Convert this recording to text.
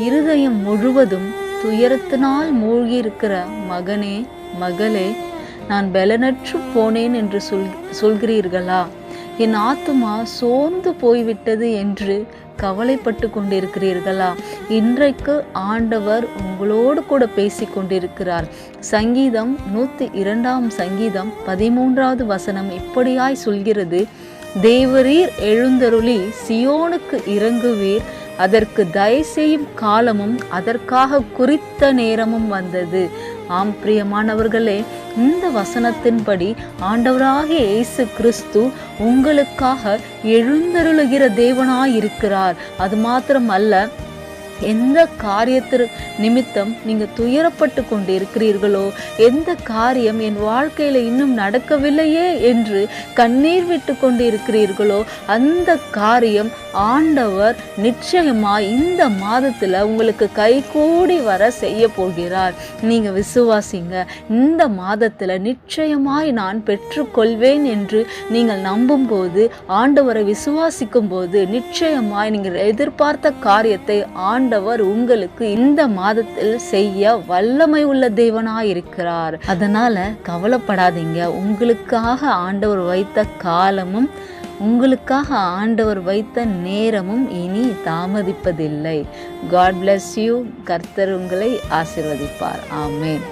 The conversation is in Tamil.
இருதயம் முழுவதும் துயரத்தினால் மூழ்கியிருக்கிற மகனே மகளே, நான் பலனற்று போனேன் என்று சொல்கிறீர்களா? என் ஆத்துமா சோர்ந்து போய்விட்டது என்று கவலைப்பட்டு கொண்டிருக்கிறீர்களா? இன்றைக்கு ஆண்டவர் உங்களோடு கூட பேசி கொண்டிருக்கிறார். சங்கீதம் 102 சங்கீதம் 13வது வசனம் இப்படியாய் சொல்கிறது: தேவரீர் எழுந்தருளி சியோனுக்கு இறங்குவீர், அதற்கு தயை செய்யும் காலமும் அதற்காக குறித்த நேரமும் வந்தது. ஆம் பிரியமானவர்களே, இந்த வசனத்தின்படி ஆண்டவராகிய இயேசு கிறிஸ்து உங்களுக்காக எழுந்தருளுகிற தேவனாயிருக்கிறார். அது மாத்திரம் அல்ல, எந்த காரியத்திற்கு நிமித்தம் நீங்க துயரப்பட்டு கொண்டு இருக்கிறீர்களோ, எந்த காரியம் என் வாழ்க்கையில இன்னும் நடக்கவில்லையே என்று கண்ணீர் விட்டு கொண்டு இருக்கிறீர்களோ, அந்த காரியம் ஆண்டவர் நிச்சயமாய் இந்த மாதத்துல உங்களுக்கு கைகூடி வர செய்ய போகிறார். நீங்க விசுவாசிங்க. இந்த மாதத்துல நிச்சயமாய் நான் பெற்றுக்கொள்வேன் என்று நீங்கள் நம்பும் போது, ஆண்டவரை விசுவாசிக்கும் போது, நிச்சயமாய் நீங்கள் எதிர்பார்த்த காரியத்தை ஆண்டவர் உங்களுக்கு இந்த மாதத்தில் செய்ய வல்லமை உள்ள தேவனாயிருக்கிறார். அதனால கவலைப்படாதீங்க. உங்களுக்காக ஆண்டவர் வைத்த காலமும் உங்களுக்காக ஆண்டவர் வைத்த நேரமும் இனி தாமதிப்பதில்லை. God bless you. கர்த்தர் உங்களை ஆசீர்வதிப்பார். ஆமென்.